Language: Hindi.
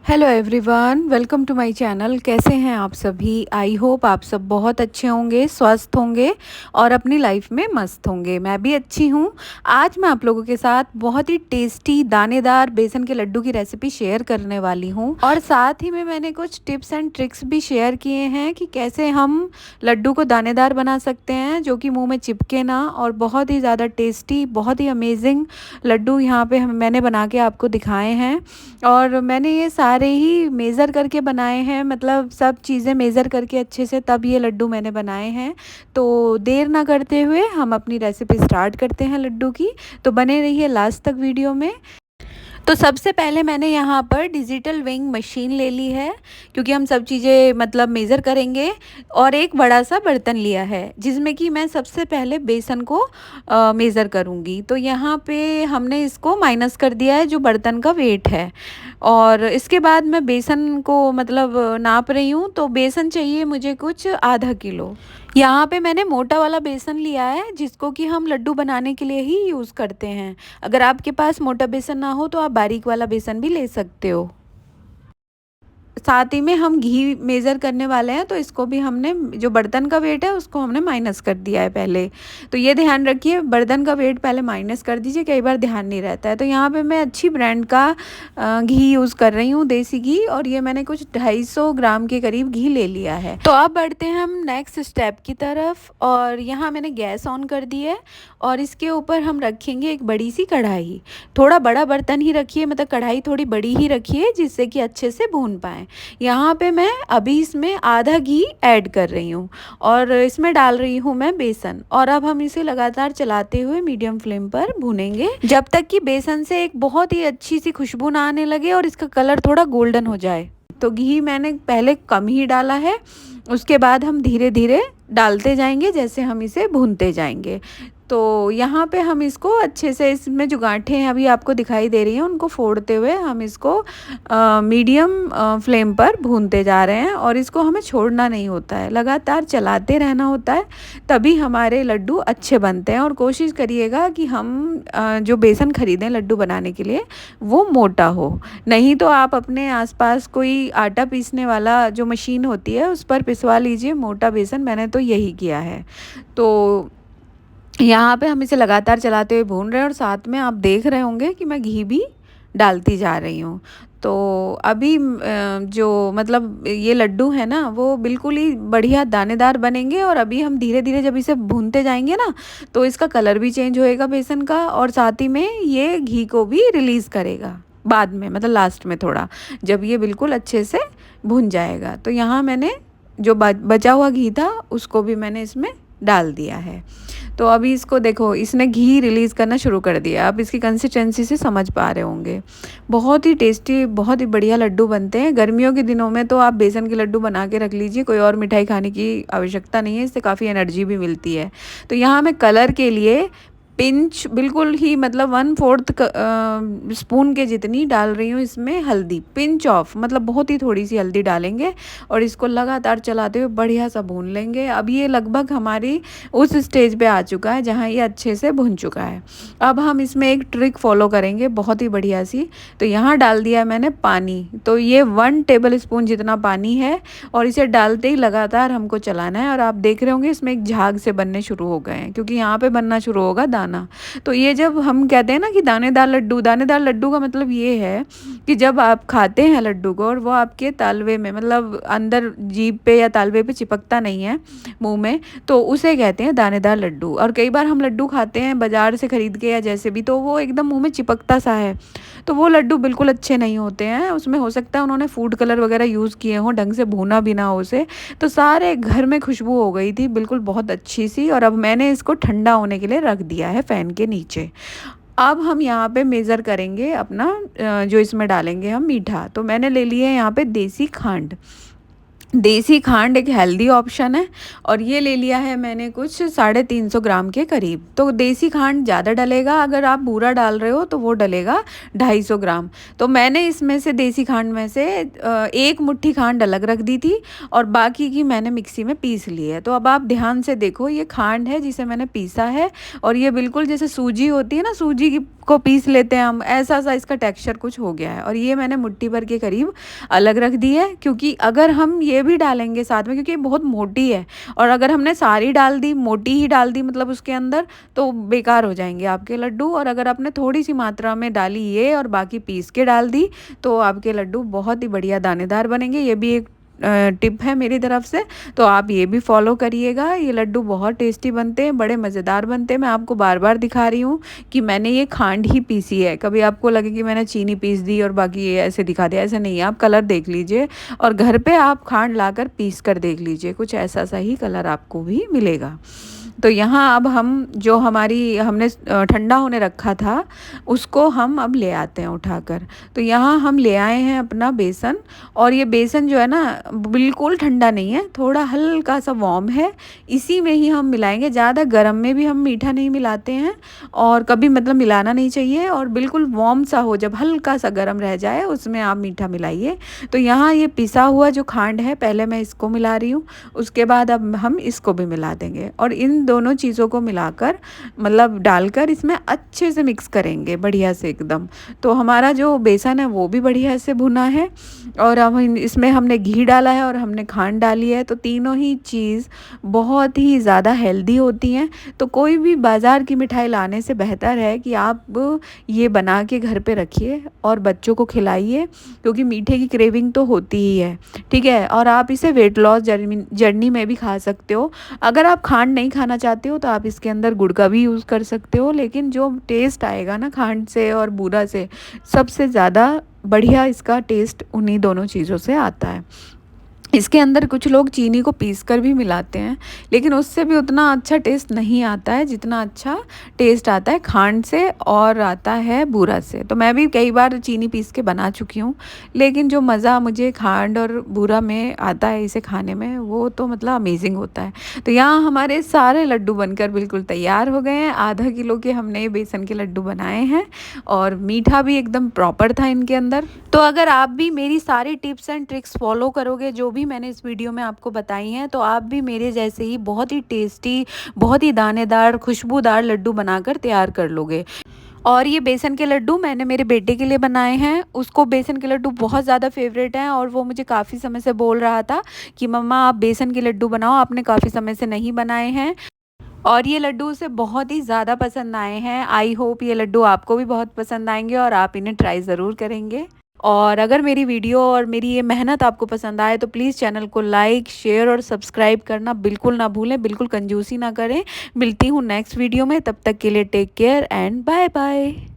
Hello everyone, welcome to my channel. कैसे हैं आप सभी? आई होप आप सब बहुत अच्छे होंगे, स्वस्थ होंगे और अपनी लाइफ में मस्त होंगे। मैं भी अच्छी हूँ। आज मैं आप लोगों के साथ बहुत ही टेस्टी दानेदार बेसन के लड्डू की रेसिपी शेयर करने वाली हूँ और साथ ही में मैंने कुछ टिप्स एंड ट्रिक्स भी शेयर किए हैं कि कैसे हम लड्डू को दानेदार बना सकते हैं जो कि मुँह में चिपके ना, और बहुत ही ज़्यादा टेस्टी, बहुत ही अमेजिंग लड्डू यहाँ पे मैंने बना के आपको दिखाए हैं। और मैंने ये सारे ही मेज़र करके बनाए हैं, मतलब सब चीज़ें मेज़र करके अच्छे से, तब ये लड्डू मैंने बनाए हैं। तो देर ना करते हुए हम अपनी रेसिपी स्टार्ट करते हैं लड्डू की। तो बने रहिए लास्ट तक वीडियो में। तो सबसे पहले मैंने यहाँ पर डिजिटल वेइंग मशीन ले ली है, क्योंकि हम सब चीज़ें मतलब मेज़र करेंगे। और एक बड़ा सा बर्तन लिया है जिसमें कि मैं सबसे पहले बेसन को मेज़र करूँगी। तो यहाँ पे हमने इसको माइनस कर दिया है जो बर्तन का वेट है। और इसके बाद मैं बेसन को मतलब नाप रही हूँ। तो बेसन चाहिए मुझे कुछ आधा किलो। यहाँ पे मैंने मोटा वाला बेसन लिया है जिसको कि हम लड्डू बनाने के लिए ही यूज़ करते हैं। अगर आपके पास मोटा बेसन ना हो तो आप बारीक वाला बेसन भी ले सकते हो। साथ ही में हम घी मेज़र करने वाले हैं, तो इसको भी हमने, जो बर्तन का वेट है उसको हमने माइनस कर दिया है पहले। तो ये ध्यान रखिए, बर्तन का वेट पहले माइनस कर दीजिए, कई बार ध्यान नहीं रहता है। तो यहाँ पे मैं अच्छी ब्रांड का घी यूज़ कर रही हूँ, देसी घी। और ये मैंने कुछ 250 ग्राम के करीब घी ले लिया है। तो अब बढ़ते हैं हम नेक्स्ट स्टेप की तरफ। और यहाँ मैंने गैस ऑन कर दी है और इसके ऊपर हम रखेंगे एक बड़ी सी कढ़ाई। थोड़ा बड़ा बर्तन ही रखिए, मतलब कढ़ाई थोड़ी बड़ी ही रखिए जिससे कि अच्छे से भून पाएँ। यहाँ पे मैं अभी इसमें आधा घी ऐड कर रही हूँ और इसमें डाल रही हूँ मैं बेसन। और अब हम इसे लगातार चलाते हुए मीडियम फ्लेम पर भूनेंगे जब तक कि बेसन से एक बहुत ही अच्छी सी खुशबू ना आने लगे और इसका कलर थोड़ा गोल्डन हो जाए। तो घी मैंने पहले कम ही डाला है, उसके बाद हम धीरे धीरे डालते जाएंगे जैसे हम इसे भूनते जाएंगे। तो यहाँ पे हम इसको अच्छे से, इसमें जो गांठें हैं अभी आपको दिखाई दे रही हैं, उनको फोड़ते हुए हम इसको मीडियम फ्लेम पर भूनते जा रहे हैं। और इसको हमें छोड़ना नहीं होता है, लगातार चलाते रहना होता है, तभी हमारे लड्डू अच्छे बनते हैं। और कोशिश करिएगा कि हम जो बेसन ख़रीदें लड्डू बनाने के लिए वो मोटा हो। नहीं तो आप अपने आसपास कोई आटा पीसने वाला जो मशीन होती है उस पर पिसवा लीजिए मोटा बेसन। मैंने तो यही किया है। तो यहाँ पे हम इसे लगातार चलाते हुए भून रहे हैं और साथ में आप देख रहे होंगे कि मैं घी भी डालती जा रही हूँ। तो अभी जो मतलब ये लड्डू है ना, वो बिल्कुल ही बढ़िया दानेदार बनेंगे। और अभी हम धीरे धीरे जब इसे भूनते जाएंगे ना, तो इसका कलर भी चेंज होएगा बेसन का, और साथ ही में ये घी को भी रिलीज़ करेगा बाद में, मतलब लास्ट में थोड़ा, जब ये बिल्कुल अच्छे से भुन जाएगा। तो यहाँ मैंने जो बचा हुआ घी था उसको भी मैंने इसमें डाल दिया है। तो अभी इसको देखो, इसने घी रिलीज़ करना शुरू कर दिया। आप इसकी कंसिस्टेंसी से समझ पा रहे होंगे। बहुत ही टेस्टी, बहुत ही बढ़िया लड्डू बनते हैं। गर्मियों के दिनों में तो आप बेसन के लड्डू बना के रख लीजिए, कोई और मिठाई खाने की आवश्यकता नहीं है, इससे काफ़ी एनर्जी भी मिलती है। तो यहाँ मैं कलर के लिए पिंच, बिल्कुल ही मतलब 1/4 स्पून के जितनी डाल रही हूँ इसमें हल्दी, पिंच ऑफ, मतलब बहुत ही थोड़ी सी हल्दी डालेंगे और इसको लगातार चलाते हुए बढ़िया सा भून लेंगे। अब ये लगभग हमारी उस स्टेज पे आ चुका है जहाँ ये अच्छे से भुन चुका है। अब हम इसमें एक ट्रिक फॉलो करेंगे बहुत ही बढ़िया सी। तो यहाँ डाल दिया मैंने पानी। तो ये 1 टेबल स्पून जितना पानी है और इसे डालते ही लगातार हमको चलाना है। और आप देख रहे होंगे इसमें एक झाग से बनने शुरू हो गए हैं, क्योंकि यहाँ पे बनना शुरू होगा दाना। तो ये जब हम कहते हैं ना कि दानेदार लड्डू, दानेदार लड्डू का मतलब ये है कि जब आप खाते हैं लड्डू को और वो आपके तालवे में, मतलब अंदर जीभ पे या तालवे पे चिपकता नहीं है मुंह में, तो उसे कहते हैं दानेदार लड्डू। और कई बार हम लड्डू खाते हैं बाजार से खरीद के या जैसे भी, तो वो एकदम मुंह में चिपकता सा है, तो वो लड्डू बिल्कुल अच्छे नहीं होते हैं। उसमें हो सकता है उन्होंने फूड कलर वगैरह यूज़ किए हों, ढंग से भूना भी ना हो उसे। तो सारे घर में खुशबू हो गई थी बिल्कुल बहुत अच्छी सी। और अब मैंने इसको ठंडा होने के लिए रख दिया है फ़ैन के नीचे। अब हम यहाँ पे मेज़र करेंगे अपना जो इसमें डालेंगे हम मीठा। तो मैंने ले लिए यहाँ पे देसी खंड। देसी खांड एक हेल्दी ऑप्शन है और ये ले लिया है मैंने कुछ 350 ग्राम के करीब। तो देसी खांड ज़्यादा डलेगा, अगर आप बूरा डाल रहे हो तो वो डलेगा 250 ग्राम। तो मैंने इसमें से देसी खांड में से एक मुट्ठी खांड अलग रख दी थी और बाकी की मैंने मिक्सी में पीस ली है। तो अब आप ध्यान से देखो, ये खांड है जिसे मैंने पीसा है और ये बिल्कुल जैसे सूजी होती है ना, सूजी की को पीस लेते हैं हम, ऐसा सा इसका टेक्सचर कुछ हो गया है। और ये मैंने मुट्ठी भर के करीब अलग रख दी है, क्योंकि अगर हम ये भी डालेंगे साथ में, क्योंकि ये बहुत मोटी है और अगर हमने सारी डाल दी, मोटी ही डाल दी मतलब उसके अंदर, तो बेकार हो जाएंगे आपके लड्डू। और अगर आपने थोड़ी सी मात्रा में डाली ये और बाकी पीस के डाल दी, तो आपके लड्डू बहुत ही बढ़िया दानेदार बनेंगे। ये भी एक टिप है मेरी तरफ से, तो आप ये भी फॉलो करिएगा। ये लड्डू बहुत टेस्टी बनते हैं, बड़े मज़ेदार बनते हैं। मैं आपको बार बार दिखा रही हूँ कि मैंने ये खांड ही पीसी है। कभी आपको लगे कि मैंने चीनी पीस दी और बाकी ये ऐसे दिखा दिया, ऐसे नहीं है। आप कलर देख लीजिए और घर पे आप खांड लाकर पीस कर देख लीजिए, कुछ ऐसा सा ही कलर आपको भी मिलेगा। तो यहाँ अब हम जो हमारी हमने ठंडा होने रखा था उसको हम अब ले आते हैं उठाकर। तो यहाँ हम ले आए हैं अपना बेसन, और ये बेसन जो है ना बिल्कुल ठंडा नहीं है, थोड़ा हल्का सा वार्म है। इसी में ही हम मिलाएंगे, ज़्यादा गर्म में भी हम मीठा नहीं मिलाते हैं और कभी मतलब मिलाना नहीं चाहिए। और बिल्कुल वार्म सा हो, जब हल्का सा गर्म रह जाए उसमें आप मीठा मिलाइए। तो यहाँ ये पिसा हुआ जो खांड है, पहले मैं इसको मिला रही हूँ, उसके बाद अब हम इसको भी मिला देंगे और इन दोनों चीज़ों को मिलाकर मतलब डालकर इसमें अच्छे से मिक्स करेंगे बढ़िया से एकदम। तो हमारा जो बेसन है वो भी बढ़िया से भुना है और अब इसमें हमने घी डाला है और हमने खांड डाली है। तो तीनों ही चीज़ बहुत ही ज़्यादा हेल्दी होती हैं। तो कोई भी बाज़ार की मिठाई लाने से बेहतर है कि आप ये बना के घर पे रखिए और बच्चों को खिलाइए, क्योंकि मीठे की क्रेविंग तो होती ही है, ठीक है। और आप इसे वेट लॉस जर्नी में भी खा सकते हो। अगर आप खांड नहीं खाना चाहते हो तो आप इसके अंदर गुड़ का भी यूज़ कर सकते हो, लेकिन जो टेस्ट आएगा ना खांड से और बूरा से, सबसे ज़्यादा बढ़िया इसका टेस्ट उन्हीं दोनों चीज़ों से आता है। इसके अंदर कुछ लोग चीनी को पीसकर भी मिलाते हैं, लेकिन उससे भी उतना अच्छा टेस्ट नहीं आता है जितना अच्छा टेस्ट आता है खांड से और आता है बूरा से। तो मैं भी कई बार चीनी पीस के बना चुकी हूँ, लेकिन जो मज़ा मुझे खांड और बूरा में आता है इसे खाने में, वो तो मतलब अमेजिंग होता है। तो यहाँ हमारे सारे लड्डू बनकर बिल्कुल तैयार हो गए हैं। आधा किलो के हमने ये बेसन के लड्डू बनाए हैं और मीठा भी एकदम प्रॉपर था इनके अंदर। तो अगर आप भी मेरी सारी टिप्स एंड ट्रिक्स फॉलो करोगे जो भी मैंने इस वीडियो में आपको बताई हैं, तो आप भी मेरे जैसे ही बहुत ही टेस्टी, बहुत ही दानेदार, खुशबूदार लड्डू बनाकर तैयार कर लोगे। और ये बेसन के लड्डू मैंने मेरे बेटे के लिए बनाए हैं, उसको बेसन के लड्डू बहुत ज़्यादा फेवरेट हैं और वो मुझे काफ़ी समय से बोल रहा था कि मम्मा आप बेसन के लड्डू बनाओ, आपने काफ़ी समय से नहीं बनाए हैं। और ये लड्डू उसे बहुत ही ज़्यादा पसंद आए हैं। आई होप ये लड्डू आपको भी बहुत पसंद आएंगे और आप इन्हें ट्राई ज़रूर करेंगे। और अगर मेरी वीडियो और मेरी ये मेहनत आपको पसंद आए तो प्लीज़ चैनल को लाइक, शेयर और सब्सक्राइब करना बिल्कुल ना भूलें, बिल्कुल कंजूसी ना करें। मिलती हूँ नेक्स्ट वीडियो में, तब तक के लिए take care and bye bye.